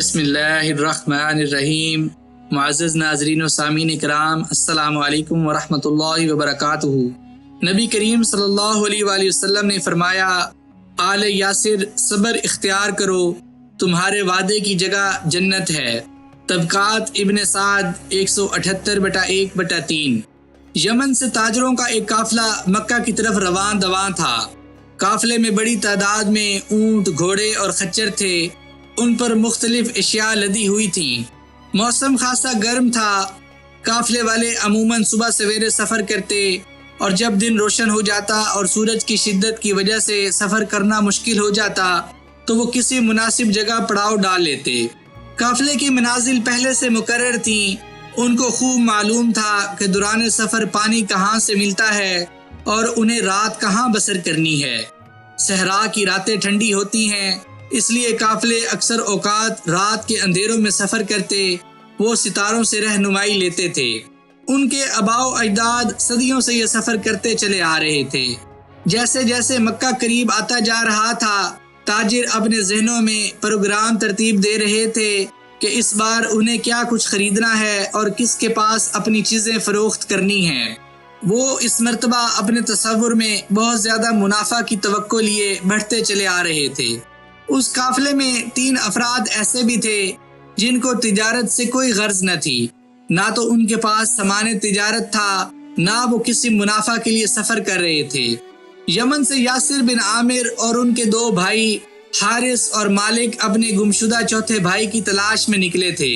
بسم اللہ الرحمن الرحیم۔ معزز ناظرین و سامعین کرام، السلام علیکم ورحمۃ اللہ وبرکاتہ۔ نبی کریم صلی اللہ علیہ وآلہ وسلم نے فرمایا، آل یاسر صبر اختیار کرو، تمہارے وعدے کی جگہ جنت ہے۔ طبقات ابن سعد 178/1/3۔ یمن سے تاجروں کا ایک قافلہ مکہ کی طرف رواں تھا۔ قافلے میں بڑی تعداد میں اونٹ، گھوڑے اور خچر تھے۔ ان پر مختلف اشیاء لدی ہوئی تھیں۔ موسم خاصا گرم تھا۔ قافلے والے عموماً صبح سویرے سفر کرتے، اور جب دن روشن ہو جاتا اور سورج کی شدت کی وجہ سے سفر کرنا مشکل ہو جاتا تو وہ کسی مناسب جگہ پڑاؤ ڈال لیتے۔ قافلے کی منازل پہلے سے مقرر تھیں۔ ان کو خوب معلوم تھا کہ دوران سفر پانی کہاں سے ملتا ہے اور انہیں رات کہاں بسر کرنی ہے۔ صحرا کی راتیں ٹھنڈی ہوتی ہیں، اس لیے قافلے اکثر اوقات رات کے اندھیروں میں سفر کرتے، وہ ستاروں سے رہنمائی لیتے تھے۔ ان کے آباء و اجداد صدیوں سے یہ سفر کرتے چلے آ رہے تھے۔ جیسے جیسے مکہ قریب آتا جا رہا تھا، تاجر اپنے ذہنوں میں پروگرام ترتیب دے رہے تھے کہ اس بار انہیں کیا کچھ خریدنا ہے اور کس کے پاس اپنی چیزیں فروخت کرنی ہیں۔ وہ اس مرتبہ اپنے تصور میں بہت زیادہ منافع کی توقع لیے بڑھتے چلے آ رہے تھے۔ اس قافلے میں 3 افراد ایسے بھی تھے جن کو تجارت سے کوئی غرض نہ تھی۔ نہ تو ان کے پاس سامان تجارت تھا، نہ وہ کسی منافع کے لیے سفر کر رہے تھے۔ یمن سے یاسر بن عامر اور ان کے 2 بھائی حارث اور مالک اپنے گمشدہ چوتھے بھائی کی تلاش میں نکلے تھے۔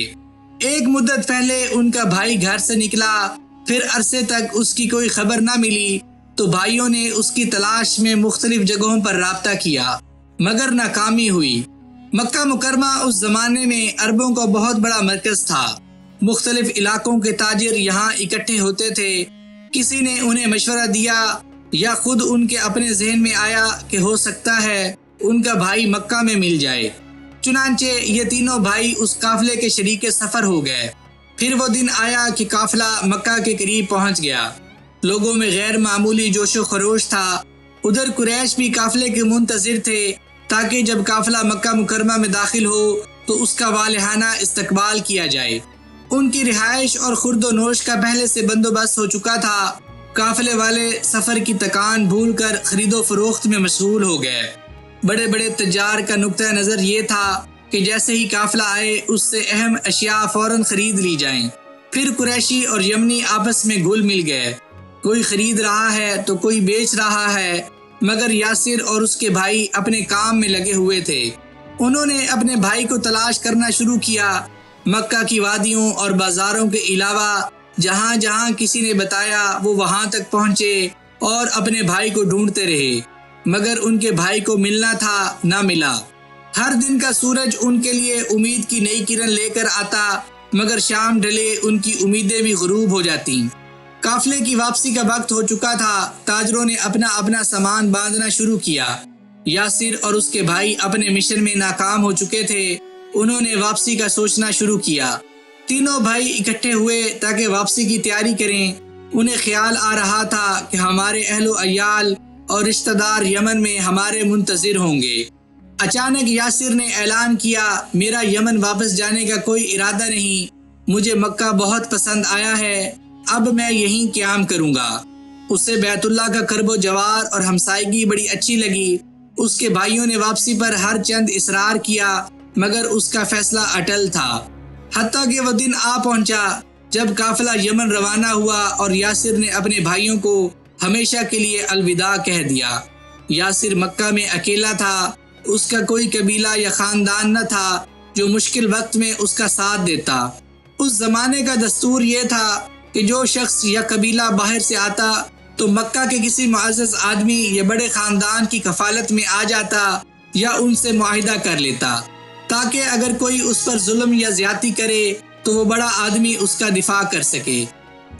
ایک مدت پہلے ان کا بھائی گھر سے نکلا، پھر عرصے تک اس کی کوئی خبر نہ ملی، تو بھائیوں نے اس کی تلاش میں مختلف جگہوں پر رابطہ کیا، مگر ناکامی ہوئی۔ مکہ مکرمہ اس زمانے میں عربوں کا بہت بڑا مرکز تھا۔ مختلف علاقوں کے تاجر یہاں اکٹھے ہوتے تھے۔ کسی نے انہیں مشورہ دیا یا خود ان کے اپنے ذہن میں آیا کہ ہو سکتا ہے ان کا بھائی مکہ میں مل جائے۔ چنانچہ یہ تینوں بھائی اس قافلے کے شریک سفر ہو گئے۔ پھر وہ دن آیا کہ قافلہ مکہ کے قریب پہنچ گیا۔ لوگوں میں غیر معمولی جوش و خروش تھا۔ ادھر قریش بھی قافلے کے منتظر تھے تاکہ جب قافلہ مکہ مکرمہ میں داخل ہو تو اس کا والہانہ استقبال کیا جائے۔ ان کی رہائش اور خورد و نوش کا پہلے سے بندوبست ہو چکا تھا۔ قافلے والے سفر کی تکان بھول کر خرید و فروخت میں مشغول ہو گئے۔ بڑے بڑے تجار کا نقطہ نظر یہ تھا کہ جیسے ہی قافلہ آئے اس سے اہم اشیاء فوراً خرید لی جائیں۔ پھر قریشی اور یمنی آپس میں گھل مل گئے۔ کوئی خرید رہا ہے تو کوئی بیچ رہا ہے، مگر یاسر اور اس کے بھائی اپنے کام میں لگے ہوئے تھے۔ انہوں نے اپنے بھائی کو تلاش کرنا شروع کیا۔ مکہ کی وادیوں اور بازاروں کے علاوہ جہاں جہاں کسی نے بتایا وہ وہاں تک پہنچے اور اپنے بھائی کو ڈھونڈتے رہے، مگر ان کے بھائی کو ملنا تھا، نہ ملا۔ ہر دن کا سورج ان کے لیے امید کی نئی کرن لے کر آتا، مگر شام ڈھلے ان کی امیدیں بھی غروب ہو جاتی۔ قافلے کی واپسی کا وقت ہو چکا تھا۔ تاجروں نے اپنا اپنا سامان باندھنا شروع کیا۔ یاسر اور اس کے بھائی اپنے مشن میں ناکام ہو چکے تھے۔ انہوں نے واپسی کا سوچنا شروع کیا۔ تینوں بھائی اکٹھے ہوئے تاکہ واپسی کی تیاری کریں۔ انہیں خیال آ رہا تھا کہ ہمارے اہل و عیال اور رشتہ دار یمن میں ہمارے منتظر ہوں گے۔ اچانک یاسر نے اعلان کیا، میرا یمن واپس جانے کا کوئی ارادہ نہیں، مجھے مکہ بہت پسند آیا ہے، اب میں یہیں قیام کروں گا۔ اسے بیت اللہ کا کرب و جوار اور ہمسائیگی بڑی اچھی لگی۔ اس کے بھائیوں نے واپسی پر ہر چند اصرار کیا، مگر اس کا فیصلہ اٹل تھا۔ حتیٰ کہ وہ دن آ پہنچا جب قافلہ یمن روانہ ہوا اور یاسر نے اپنے بھائیوں کو ہمیشہ کے لیے الوداع کہہ دیا۔ یاسر مکہ میں اکیلا تھا۔ اس کا کوئی قبیلہ یا خاندان نہ تھا جو مشکل وقت میں اس کا ساتھ دیتا۔ اس زمانے کا دستور یہ تھا کہ جو شخص یا قبیلہ باہر سے آتا تو مکہ کے کسی معزز آدمی یا بڑے خاندان کی کفالت میں آ جاتا یا ان سے معاہدہ کر لیتا، تاکہ اگر کوئی اس پر ظلم یا زیادتی کرے تو وہ بڑا آدمی اس کا دفاع کر سکے۔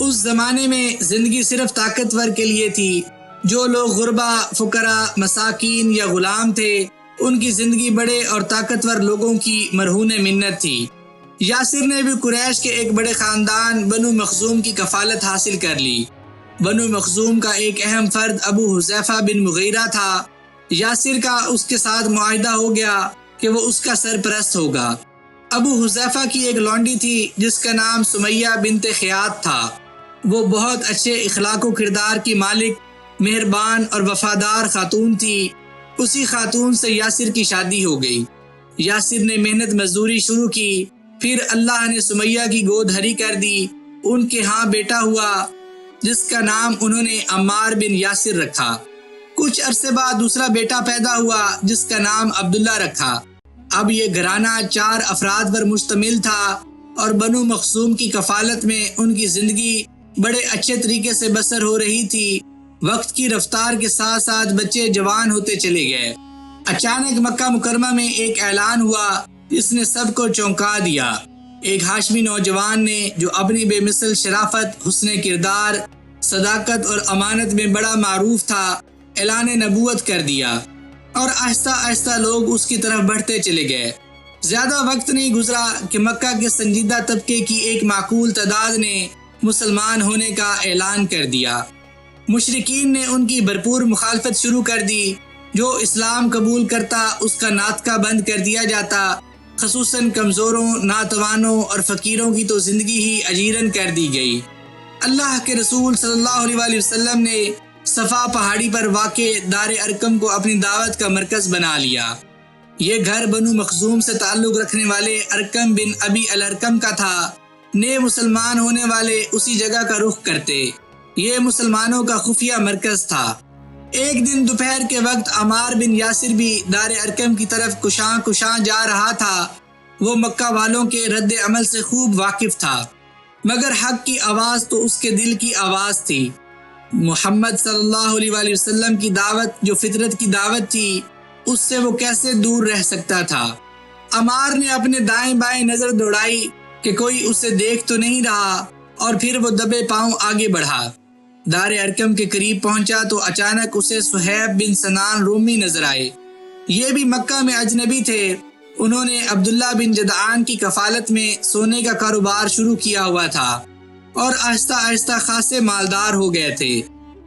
اس زمانے میں زندگی صرف طاقتور کے لیے تھی۔ جو لوگ غربا، فقراء، مساکین یا غلام تھے، ان کی زندگی بڑے اور طاقتور لوگوں کی مرہون منت تھی۔ یاسر نے بھی قریش کے ایک بڑے خاندان بنو مخزوم کی کفالت حاصل کر لی۔ بنو مخزوم کا ایک اہم فرد ابو حذیفہ بن مغیرہ تھا۔ یاسر کا اس کے ساتھ معاہدہ ہو گیا کہ وہ اس کا سرپرست ہوگا۔ ابو حذیفہ کی ایک لونڈی تھی جس کا نام سمیہ بنت خیاط تھا۔ وہ بہت اچھے اخلاق و کردار کی مالک، مہربان اور وفادار خاتون تھی۔ اسی خاتون سے یاسر کی شادی ہو گئی۔ یاسر نے محنت مزدوری شروع کی، پھر اللہ نے سمیہ کی گود ہری کر دی۔ ان کے ہاں بیٹا ہوا جس کا نام انہوں نے عمار بن یاسر رکھا۔ کچھ عرصے بعد دوسرا بیٹا پیدا ہوا جس کا نام عبداللہ رکھا۔ اب یہ گھرانہ 4 افراد پر مشتمل تھا اور بنو مخزوم کی کفالت میں ان کی زندگی بڑے اچھے طریقے سے بسر ہو رہی تھی۔ وقت کی رفتار کے ساتھ ساتھ بچے جوان ہوتے چلے گئے۔ اچانک مکہ مکرمہ میں ایک اعلان ہوا جس نے سب کو چونکا دیا۔ ایک ہاشمی نوجوان نے جو اپنی بے مثل شرافت، حسن کردار، صداقت اور امانت میں بڑا معروف تھا، اعلان نبوت کر دیا اور آہستہ آہستہ لوگ اس کی طرف بڑھتے چلے گئے۔ زیادہ وقت نہیں گزرا کہ مکہ کے سنجیدہ طبقے کی ایک معقول تعداد نے مسلمان ہونے کا اعلان کر دیا۔ مشرکین نے ان کی بھرپور مخالفت شروع کر دی۔ جو اسلام قبول کرتا اس کا ناطقہ بند کر دیا جاتا، خصوصاً کمزوروں، ناتوانوں اور فقیروں کی تو زندگی ہی اجیرن کر دی گئی۔ اللہ کے رسول صلی اللہ علیہ وآلہ وسلم نے صفا پہاڑی پر واقع دار ارقم کو اپنی دعوت کا مرکز بنا لیا۔ یہ گھر بنو مخزوم سے تعلق رکھنے والے ارقم بن ابی الارقم کا تھا۔ نئے مسلمان ہونے والے اسی جگہ کا رخ کرتے۔ یہ مسلمانوں کا خفیہ مرکز تھا۔ ایک دن دوپہر کے وقت عمار بن یاسر بھی دار ارقم کی طرف کشاں جا رہا تھا۔ وہ مکہ والوں کے رد عمل سے خوب واقف تھا، مگر حق کی آواز تو اس کے دل کی آواز تھی۔ محمد صلی اللہ علیہ وآلہ وسلم کی دعوت جو فطرت کی دعوت تھی، اس سے وہ کیسے دور رہ سکتا تھا؟ عمار نے اپنے دائیں بائیں نظر دوڑائی کہ کوئی اسے دیکھ تو نہیں رہا، اور پھر وہ دبے پاؤں آگے بڑھا۔ دار ارقم کے قریب پہنچا تو اچانک اسے صہیب بن سنان رومی نظر آئے۔ یہ بھی مکہ میں اجنبی تھے۔ انہوں نے عبداللہ بن جدعان کی کفالت میں سونے کا کاروبار شروع کیا ہوا تھا اور آہستہ آہستہ خاصے مالدار ہو گئے تھے،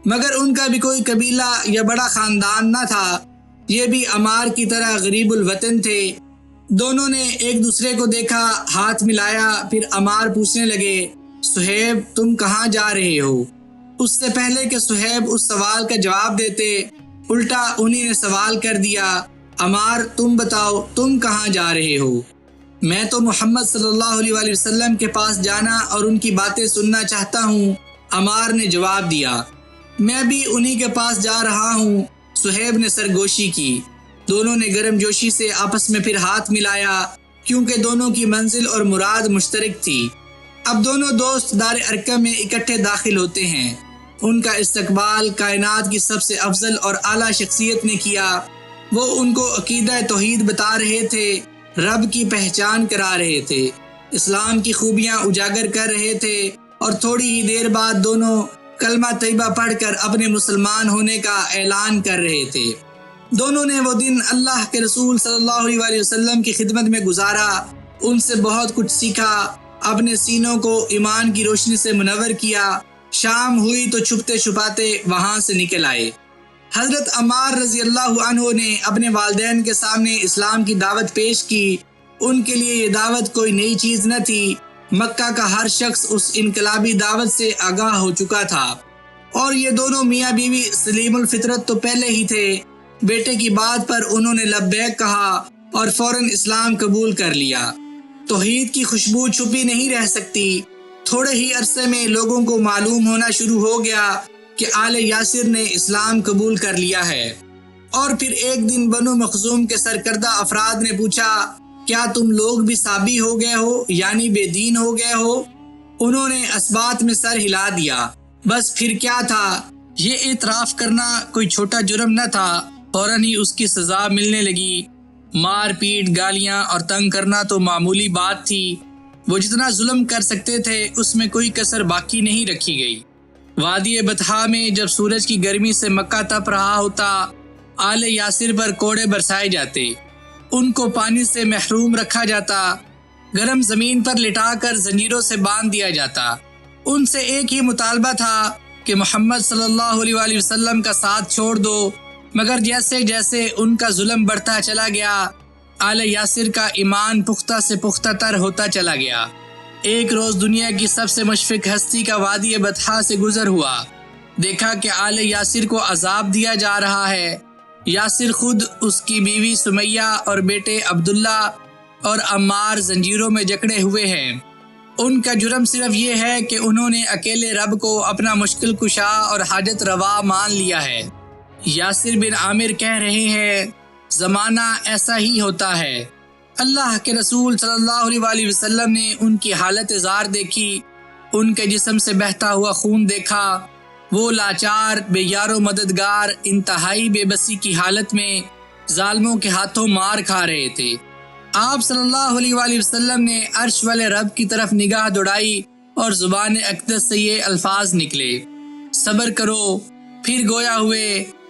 مگر ان کا بھی کوئی قبیلہ یا بڑا خاندان نہ تھا۔ یہ بھی عمار کی طرح غریب الوطن تھے۔ دونوں نے ایک دوسرے کو دیکھا، ہاتھ ملایا، پھر عمار پوچھنے لگے، صہیب تم کہاں جا رہے ہو؟ اس سے پہلے کہ صہیب اس سوال کا جواب دیتے، الٹا انہی نے سوال کر دیا، عمار تم بتاؤ تم کہاں جا رہے ہو؟ میں تو محمد صلی اللہ علیہ وآلہ وسلم کے پاس جانا اور ان کی باتیں سننا چاہتا ہوں، عمار نے جواب دیا۔ میں بھی انہی کے پاس جا رہا ہوں، صہیب نے سرگوشی کی۔ دونوں نے گرم جوشی سے آپس میں پھر ہاتھ ملایا، کیونکہ دونوں کی منزل اور مراد مشترک تھی۔ اب دونوں دوست دار ارقم میں اکٹھے داخل ہوتے ہیں۔ ان کا استقبال کائنات کی سب سے افضل اور اعلیٰ شخصیت نے کیا۔ وہ ان کو عقیدہ توحید بتا رہے تھے، رب کی پہچان کرا رہے تھے، اسلام کی خوبیاں اجاگر کر رہے تھے، اور تھوڑی ہی دیر بعد دونوں کلمہ طیبہ پڑھ کر اپنے مسلمان ہونے کا اعلان کر رہے تھے۔ دونوں نے وہ دن اللہ کے رسول صلی اللہ علیہ وآلہ وسلم کی خدمت میں گزارا، ان سے بہت کچھ سیکھا، اپنے سینوں کو ایمان کی روشنی سے منور کیا۔ شام ہوئی تو چھپتے چھپاتے وہاں سے نکل آئے۔ حضرت عمار رضی اللہ عنہ نے اپنے والدین کے سامنے اسلام کی دعوت پیش کی۔ ان کے لیے یہ دعوت کوئی نئی چیز نہ تھی۔ مکہ کا ہر شخص اس انقلابی دعوت سے آگاہ ہو چکا تھا، اور یہ دونوں میاں بیوی سلیم الفطرت تو پہلے ہی تھے۔ بیٹے کی بات پر انہوں نے لبیک کہا اور فوراً اسلام قبول کر لیا۔ توحید کی خوشبو چھپی نہیں رہ سکتی۔ تھوڑے ہی عرصے میں لوگوں کو معلوم ہونا شروع ہو گیا کہ آل یاسر نے اسلام قبول کر لیا ہے۔ اور پھر ایک دن بنو مخزوم کے سرکردہ افراد نے پوچھا، کیا تم لوگ بھی صابی ہو گئے ہو، یعنی بے دین ہو گئے ہو؟ انہوں نے اثبات میں سر ہلا دیا۔ بس پھر کیا تھا؟ یہ اعتراف کرنا کوئی چھوٹا جرم نہ تھا۔ فوراً ہی اس کی سزا ملنے لگی۔ مار پیٹ، گالیاں اور تنگ کرنا تو معمولی بات تھی۔ وہ جتنا ظلم کر سکتے تھے اس میں کوئی کسر باقی نہیں رکھی گئی۔ وادی بطحا میں جب سورج کی گرمی سے مکہ تپ رہا ہوتا، آل یاسر پر کوڑے برسائے جاتے، ان کو پانی سے محروم رکھا جاتا، گرم زمین پر لٹا کر زنجیروں سے باندھ دیا جاتا۔ ان سے ایک ہی مطالبہ تھا کہ محمد صلی اللہ علیہ وآلہ وسلم کا ساتھ چھوڑ دو، مگر جیسے جیسے ان کا ظلم بڑھتا چلا گیا، آل یاسر کا ایمان پختہ سے پختہ تر ہوتا چلا گیا۔ ایک روز دنیا کی سب سے مشفق ہستی کا وادی بطحا سے گزر ہوا۔ دیکھا کہ آل یاسر کو عذاب دیا جا رہا ہے۔ یاسر خود، اس کی بیوی سمیہ اور بیٹے عبداللہ اور عمار زنجیروں میں جکڑے ہوئے ہیں۔ ان کا جرم صرف یہ ہے کہ انہوں نے اکیلے رب کو اپنا مشکل کشا اور حاجت روا مان لیا ہے۔ یاسر بن عامر کہہ رہے ہیں، زمانہ ایسا ہی ہوتا ہے۔ اللہ کے رسول صلی اللہ علیہ وسلم نے ان کی حالت زار دیکھی، ان کے جسم سے بہتا ہوا خون دیکھا۔ وہ لاچار، بے یار و مددگار، انتہائی بے بسی کی حالت میں ظالموں کے ہاتھوں مار کھا رہے تھے۔ آپ صلی اللہ علیہ وسلم نے عرش والے رب کی طرف نگاہ دوڑائی اور زبان اقدس سے یہ الفاظ نکلے، صبر کرو۔ پھر گویا ہوئے،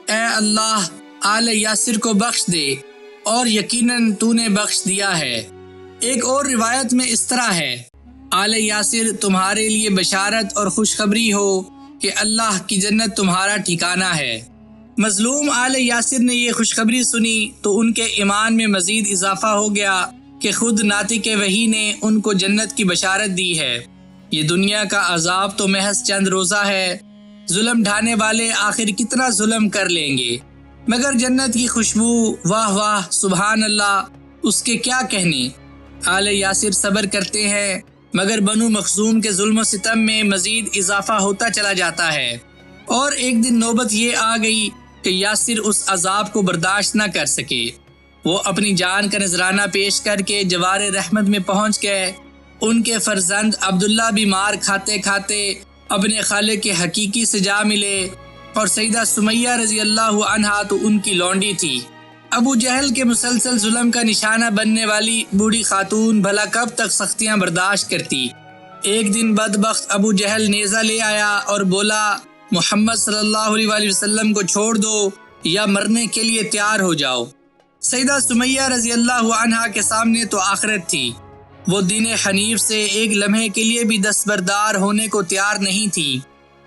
اے اللہ، آل یاسر کو بخش دے، اور یقیناً تو نے بخش دیا ہے۔ ایک اور روایت میں اس طرح ہے، آل یاسر تمہارے لیے بشارت اور خوشخبری ہو کہ اللہ کی جنت تمہارا ٹھکانہ ہے۔ مظلوم آل یاسر نے یہ خوشخبری سنی تو ان کے ایمان میں مزید اضافہ ہو گیا کہ خود ناطق وحی نے ان کو جنت کی بشارت دی ہے۔ یہ دنیا کا عذاب تو محض چند روزہ ہے، ظلم ڈھانے والے آخر کتنا ظلم کر لیں گے، مگر جنت کی خوشبو، واہ واہ، سبحان اللہ، اس کے کیا کہنے۔ آل یاسر صبر کرتے ہیں، مگر بنو مخزوم کے ظلم و ستم میں مزید اضافہ ہوتا چلا جاتا ہے، اور ایک دن نوبت یہ آ گئی کہ یاسر اس عذاب کو برداشت نہ کر سکے۔ وہ اپنی جان کا نذرانہ پیش کر کے جوار رحمت میں پہنچ گئے۔ ان کے فرزند عبداللہ بھی مار کھاتے کھاتے اپنے خالق کے حقیقی سے جا ملے، اور سیدہ سمیہ رضی اللہ عنہا تو ان کی لونڈی تھی۔ ابو جہل کے مسلسل ظلم کا نشانہ بننے والی بوڑھی خاتون بھلا کب تک سختیاں برداشت کرتی۔ ایک دن بدبخت ابو جہل نیزہ لے آیا اور بولا، محمد صلی اللہ علیہ وسلم کو چھوڑ دو یا مرنے کے لیے تیار ہو جاؤ۔ سیدہ سمیہ رضی اللہ عنہا کے سامنے تو آخرت تھی، وہ دین حنیف سے ایک لمحے کے لیے بھی دستبردار ہونے کو تیار نہیں تھی۔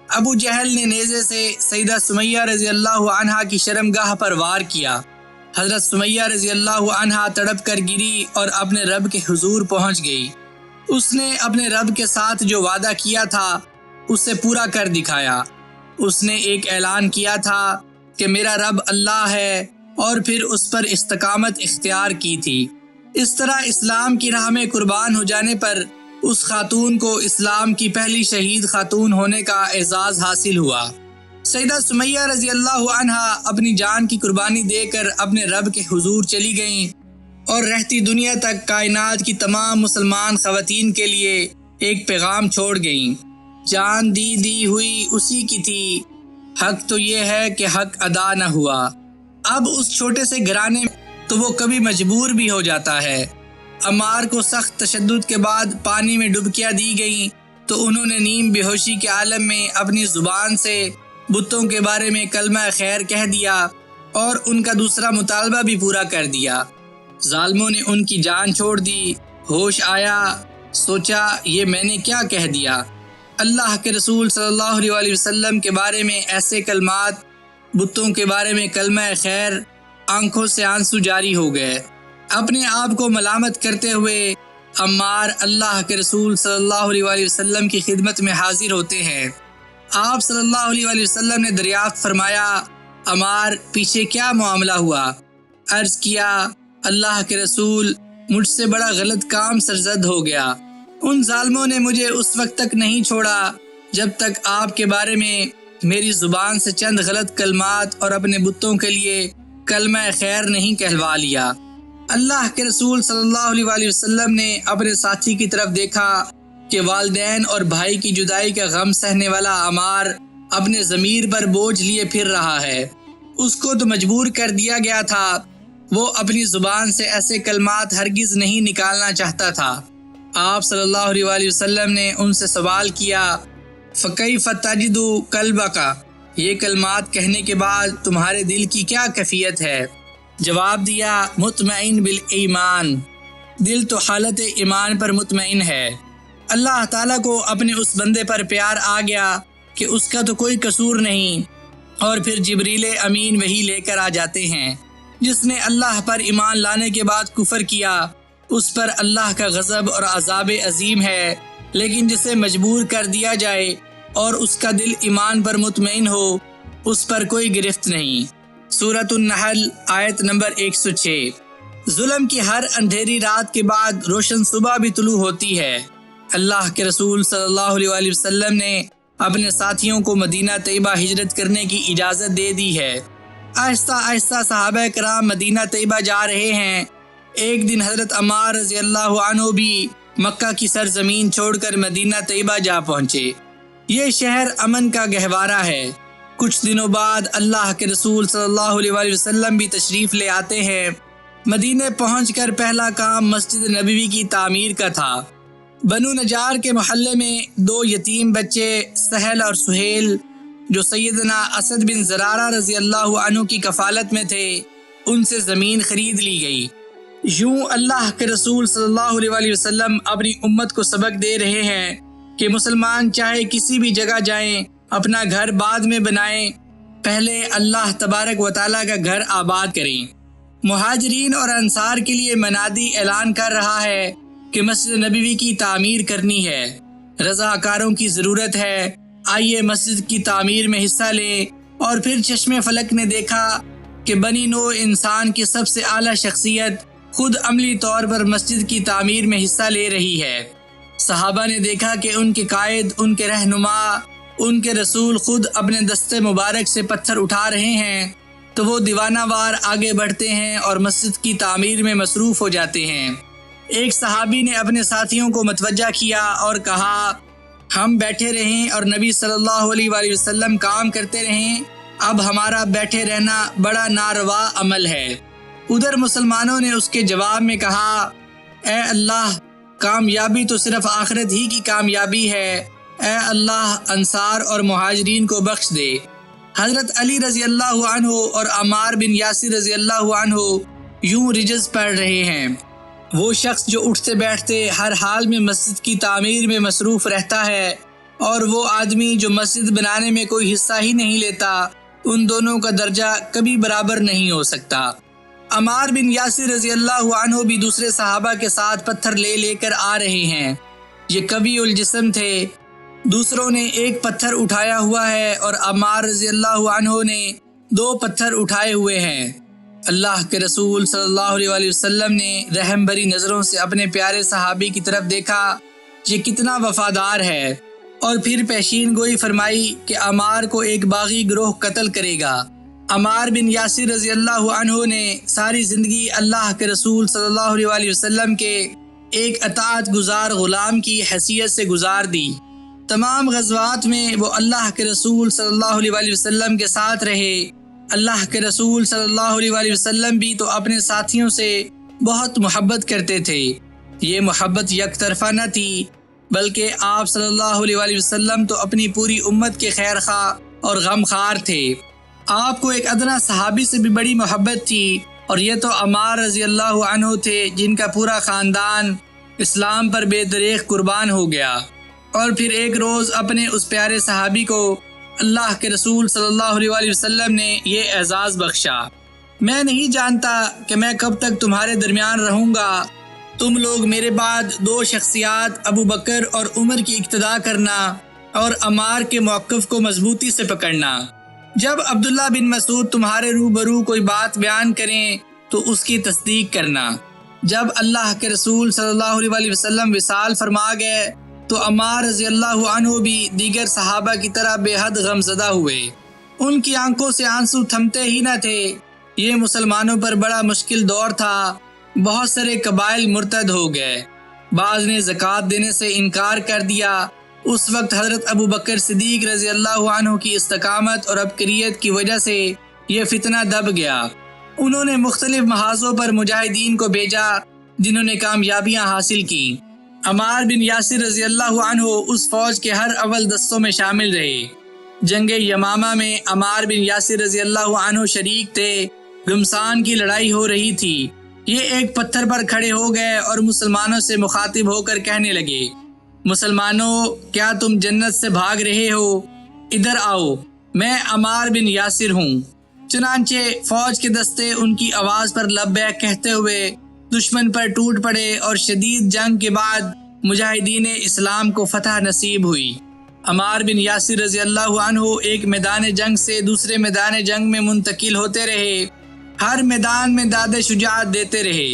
ابو جہل نے نیزے سے سیدہ سمیہ رضی اللہ عنہا کی شرمگاہ پر وار کیا۔ حضرت سمیہ رضی اللہ عنہا تڑپ کر گری اور اپنے رب کے حضور پہنچ گئی۔ اس نے اپنے رب کے ساتھ جو وعدہ کیا تھا اسے پورا کر دکھایا۔ اس نے ایک اعلان کیا تھا کہ میرا رب اللہ ہے، اور پھر اس پر استقامت اختیار کی تھی۔ اس طرح اسلام کی راہ میں قربان ہو جانے پر اس خاتون کو اسلام کی پہلی شہید خاتون ہونے کا اعزاز حاصل ہوا۔ سیدہ سمیہ رضی اللہ عنہا اپنی جان کی قربانی دے کر اپنے رب کے حضور چلی گئیں، اور رہتی دنیا تک کائنات کی تمام مسلمان خواتین کے لیے ایک پیغام چھوڑ گئیں، جان دی ہوئی اسی کی تھی، حق تو یہ ہے کہ حق ادا نہ ہوا۔ اب اس چھوٹے سے گھرانے میں تو وہ کبھی مجبور بھی ہو جاتا ہے۔ عمار کو سخت تشدد کے بعد پانی میں ڈبکیاں دی گئیں تو انہوں نے نیم بے ہوشی کے عالم میں اپنی زبان سے بتوں کے بارے میں کلمہ خیر کہہ دیا، اور ان کا دوسرا مطالبہ بھی پورا کر دیا۔ ظالموں نے ان کی جان چھوڑ دی۔ ہوش آیا، سوچا یہ میں نے کیا کہہ دیا۔ اللہ کے رسول صلی اللہ علیہ وسلم کے بارے میں ایسے کلمات، بتوں کے بارے میں کلمہ خیر، آنکھوں سے آنسو جاری ہو گئے۔ اپنے آپ کو ملامت کرتے ہوئے عمار اللہ کے رسول صلی اللہ علیہ وسلم کی خدمت میں حاضر ہوتے ہیں۔ آپ صلی اللہ علیہ وسلم نے دریافت فرمایا، عمار پیچھے کیا معاملہ ہوا؟ عرض کیا، اللہ کے رسول، مجھ سے بڑا غلط کام سرزد ہو گیا۔ ان ظالموں نے مجھے اس وقت تک نہیں چھوڑا جب تک آپ کے بارے میں میری زبان سے چند غلط کلمات اور اپنے بتوں کے لیے کلمہ خیر نہیں کہلوا لیا۔ اللہ کے رسول صلی اللہ علیہ وسلم نے اپنے ساتھی کی طرف دیکھا کہ والدین اور بھائی کی جدائی کا غم سہنے والا عمار اپنے ضمیر پر بوجھ لیے پھر رہا ہے۔ اس کو تو مجبور کر دیا گیا تھا، وہ اپنی زبان سے ایسے کلمات ہرگز نہیں نکالنا چاہتا تھا۔ آپ صلی اللہ علیہ وسلم نے ان سے سوال کیا، فَكَيْفَ تَجِدُ قَلْبَكَ، یہ کلمات کہنے کے بعد تمہارے دل کی کیا کیفیت ہے؟ جواب دیا، مطمئن بالایمان، دل تو حالت ایمان پر مطمئن ہے۔ اللہ تعالیٰ کو اپنے اس بندے پر پیار آ گیا کہ اس کا تو کوئی قصور نہیں، اور پھر جبریل امین وہی لے کر آ جاتے ہیں۔ جس نے اللہ پر ایمان لانے کے بعد کفر کیا اس پر اللہ کا غضب اور عذاب عظیم ہے، لیکن جسے مجبور کر دیا جائے اور اس کا دل ایمان پر مطمئن ہو اس پر کوئی گرفت نہیں۔ سورۃ النحل آیت نمبر 106۔ ظلم کی ہر اندھیری رات کے بعد روشن صبح بھی طلوع ہوتی ہے۔ اللہ کے رسول صلی اللہ علیہ وآلہ وسلم نے اپنے ساتھیوں کو مدینہ طیبہ ہجرت کرنے کی اجازت دے دی ہے۔ آہستہ آہستہ صحابہ کرام مدینہ طیبہ جا رہے ہیں۔ ایک دن حضرت عمار رضی اللہ عنہ بھی مکہ کی سرزمین چھوڑ کر مدینہ طیبہ جا پہنچے۔ یہ شہر امن کا گہوارہ ہے۔ کچھ دنوں بعد اللہ کے رسول صلی اللہ علیہ وآلہ وسلم بھی تشریف لے آتے ہیں۔ مدینہ پہنچ کر پہلا کام مسجد نبوی کی تعمیر کا تھا۔ بنو نجار کے محلے میں 2 یتیم بچے سہل اور سہیل جو سیدنا اسد بن زرارہ رضی اللہ عنہ کی کفالت میں تھے، ان سے زمین خرید لی گئی۔ یوں اللہ کے رسول صلی اللہ علیہ وآلہ وسلم اپنی امت کو سبق دے رہے ہیں کہ مسلمان چاہے کسی بھی جگہ جائیں، اپنا گھر بعد میں بنائیں، پہلے اللہ تبارک و تعالیٰ کا گھر آباد کریں۔ مہاجرین اور انصار کے لیے منادی اعلان کر رہا ہے کہ مسجد نبوی کی تعمیر کرنی ہے، رضاکاروں کی ضرورت ہے، آئیے مسجد کی تعمیر میں حصہ لیں۔ اور پھر چشم فلک نے دیکھا کہ بنی نوع انسان کی سب سے اعلیٰ شخصیت خود عملی طور پر مسجد کی تعمیر میں حصہ لے رہی ہے۔ صحابہ نے دیکھا کہ ان کے قائد، ان کے رہنما، ان کے رسول خود اپنے دستے مبارک سے پتھر اٹھا رہے ہیں، تو وہ دیوانہ وار آگے بڑھتے ہیں اور مسجد کی تعمیر میں مصروف ہو جاتے ہیں۔ ایک صحابی نے اپنے ساتھیوں کو متوجہ کیا اور کہا، ہم بیٹھے رہیں اور نبی صلی اللہ علیہ وآلہ وسلم کام کرتے رہیں، اب ہمارا بیٹھے رہنا بڑا ناروا عمل ہے۔ ادھر مسلمانوں نے اس کے جواب میں کہا، اے اللہ، کامیابی تو صرف آخرت ہی کی کامیابی ہے، اے اللہ انصار اور مہاجرین کو بخش دے۔ حضرت علی رضی اللہ عنہ اور عمار بن یاسر رضی اللہ عنہ یوں رجز پڑھ رہے ہیں۔ وہ شخص جو اٹھتے بیٹھتے ہر حال میں مسجد کی تعمیر میں مصروف رہتا ہے اور وہ آدمی جو مسجد بنانے میں کوئی حصہ ہی نہیں لیتا، ان دونوں کا درجہ کبھی برابر نہیں ہو سکتا۔ عمار بن یاسر رضی اللہ عنہ بھی دوسرے صحابہ کے ساتھ پتھر لے لے کر آ رہے ہیں۔ یہ قوی الجسم تھے، دوسروں نے ایک پتھر اٹھایا ہوا ہے اور عمار رضی اللہ عنہ نے 2 پتھر اٹھائے ہوئے ہیں۔ اللہ کے رسول صلی اللہ علیہ وآلہ وسلم نے رحم بری نظروں سے اپنے پیارے صحابی کی طرف دیکھا، یہ کتنا وفادار ہے، اور پھر پیشین گوئی فرمائی کہ عمار کو ایک باغی گروہ قتل کرے گا۔ عمار بن یاسر رضی اللہ عنہ نے ساری زندگی اللہ کے رسول صلی اللہ علیہ وآلہ وسلم کے ایک اطاعت گزار غلام کی حیثیت سے گزار دی۔ تمام غزوات میں وہ اللہ کے رسول صلی اللہ علیہ وآلہ وسلم کے ساتھ رہے۔ اللہ کے رسول صلی اللہ علیہ وآلہ وسلم بھی تو اپنے ساتھیوں سے بہت محبت کرتے تھے۔ یہ محبت یک طرفہ نہ تھی، بلکہ آپ صلی اللہ علیہ وآلہ وسلم تو اپنی پوری امت کے خیر خواہ اور غم خوار تھے۔ آپ کو ایک ادنا صحابی سے بھی بڑی محبت تھی، اور یہ تو عمار رضی اللہ عنہ تھے جن کا پورا خاندان اسلام پر بے دریغ قربان ہو گیا۔ اور پھر ایک روز اپنے اس پیارے صحابی کو اللہ کے رسول صلی اللہ علیہ وآلہ وسلم نے یہ اعزاز بخشا، میں نہیں جانتا کہ میں کب تک تمہارے درمیان رہوں گا، تم لوگ میرے بعد 2 شخصیات ابو بکر اور عمر کی اقتداء کرنا اور عمار کے موقف کو مضبوطی سے پکڑنا۔ جب عبداللہ بن مسعود تمہارے روبرو کوئی بات بیان کریں تو اس کی تصدیق کرنا۔ جب اللہ کے رسول صلی اللہ علیہ وآلہ وسلم وصال فرما گئے تو عمار رضی اللہ عنہ بھی دیگر صحابہ کی طرح بے حد غمزدہ ہوئے۔ ان کی آنکھوں سے آنسو تھمتے ہی نہ تھے۔ یہ مسلمانوں پر بڑا مشکل دور تھا، بہت سارے قبائل مرتد ہو گئے، بعض نے زکوٰۃ دینے سے انکار کر دیا۔ اس وقت حضرت ابو بکر صدیق رضی اللہ عنہ کی استقامت اور عبقریت کی وجہ سے یہ فتنہ دب گیا۔ انہوں نے مختلف محاذوں پر مجاہدین کو بھیجا جنہوں نے کامیابیاں حاصل کی۔ عمار بن یاسر رضی اللہ عنہ اس فوج کے ہر اول دستوں میں شامل رہے۔ جنگ یمامہ میں عمار بن یاسر رضی اللہ عنہ شریک تھے۔ گمسان کی لڑائی ہو رہی تھی۔ یہ ایک پتھر پر کھڑے ہو گئے اور مسلمانوں سے مخاطب ہو کر کہنے لگے، مسلمانوں، کیا تم جنت سے بھاگ رہے ہو؟ ادھر آؤ، میں عمار بن یاسر ہوں۔ چنانچہ فوج کے دستے ان کی آواز پر لبیک کہتے ہوئے دشمن پر ٹوٹ پڑے اور شدید جنگ کے بعد مجاہدین اسلام کو فتح نصیب ہوئی۔ عمار بن یاسر رضی اللہ عنہ ایک میدان جنگ سے دوسرے میدان جنگ میں منتقل ہوتے رہے، ہر میدان میں داد شجاعت دیتے رہے۔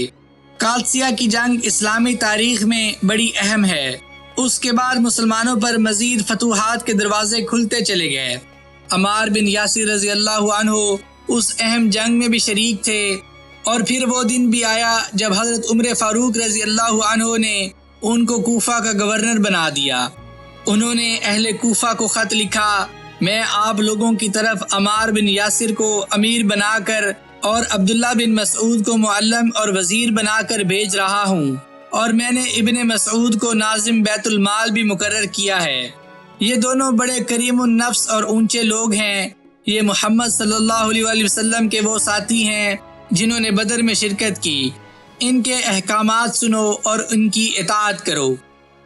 قادسیہ کی جنگ اسلامی تاریخ میں بڑی اہم ہے۔ اس کے بعد مسلمانوں پر مزید فتوحات کے دروازے کھلتے چلے گئے۔ عمار بن یاسر رضی اللہ عنہ اس اہم جنگ میں بھی شریک تھے، اور پھر وہ دن بھی آیا جب حضرت عمر فاروق رضی اللہ عنہ نے ان کو کوفہ کا گورنر بنا دیا۔ انہوں نے اہل کوفہ کو خط لکھا، میں آپ لوگوں کی طرف عمار بن یاسر کو امیر بنا کر اور عبداللہ بن مسعود کو معلم اور وزیر بنا کر بھیج رہا ہوں، اور میں نے ابن مسعود کو ناظم بیت المال بھی مقرر کیا ہے۔ یہ دونوں بڑے کریم النفس اور اونچے لوگ ہیں۔ یہ محمد صلی اللہ علیہ وآلہ وسلم کے وہ ساتھی ہیں جنہوں نے بدر میں شرکت کی۔ ان کے احکامات سنو اور ان کی اطاعت کرو۔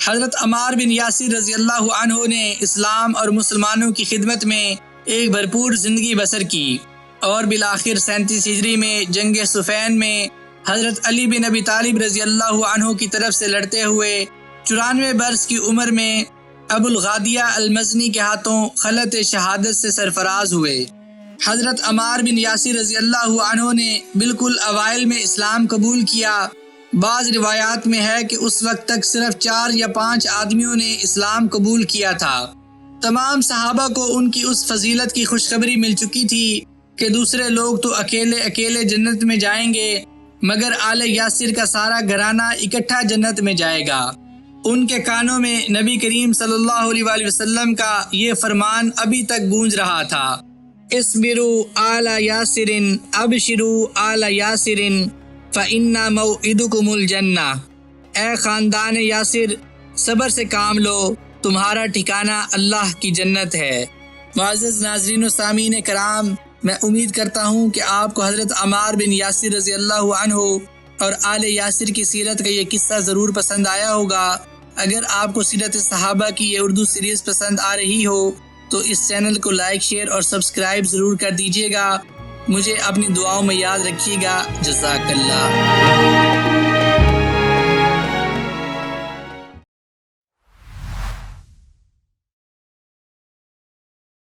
حضرت عمار بن یاسر رضی اللہ عنہ نے اسلام اور مسلمانوں کی خدمت میں ایک بھرپور زندگی بسر کی، اور بالآخر 37 ہجری میں جنگ صفین میں حضرت علی بن ابی طالب رضی اللہ عنہ کی طرف سے لڑتے ہوئے 94 برس کی عمر میں ابو الغادیہ المزنی کے ہاتھوں خلعت شہادت سے سرفراز ہوئے۔ حضرت عمار بن یاسر رضی اللہ عنہ نے بالکل اوائل میں اسلام قبول کیا۔ بعض روایات میں ہے کہ اس وقت تک صرف 4 یا 5 آدمیوں نے اسلام قبول کیا تھا۔ تمام صحابہ کو ان کی اس فضیلت کی خوشخبری مل چکی تھی کہ دوسرے لوگ تو اکیلے اکیلے جنت میں جائیں گے، مگر آل یاسر کا سارا گھرانہ اکٹھا جنت میں جائے گا۔ ان کے کانوں میں نبی کریم صلی اللہ علیہ وآلہ وسلم کا یہ فرمان ابھی تک گونج رہا تھا، اصبروا آل یاسر ابشروا آل یاسر فإن موعدکم الجنہ۔ اے خاندان یاسر، صبر سے کام لو، تمہارا ٹھکانہ اللہ کی جنت ہے۔ معزز ناظرین و سامعین کرام، میں امید کرتا ہوں کہ آپ کو حضرت عمار بن یاسر رضی اللہ عنہ اور آل یاسر کی سیرت کا یہ قصہ ضرور پسند آیا ہوگا۔ اگر آپ کو سیرت صحابہ کی یہ اردو سیریز پسند آ رہی ہو تو اس چینل کو لائک، شیئر اور سبسکرائب ضرور کر دیجیے گا۔ مجھے اپنی دعاؤں میں یاد رکھیے گا۔ جزاک اللہ۔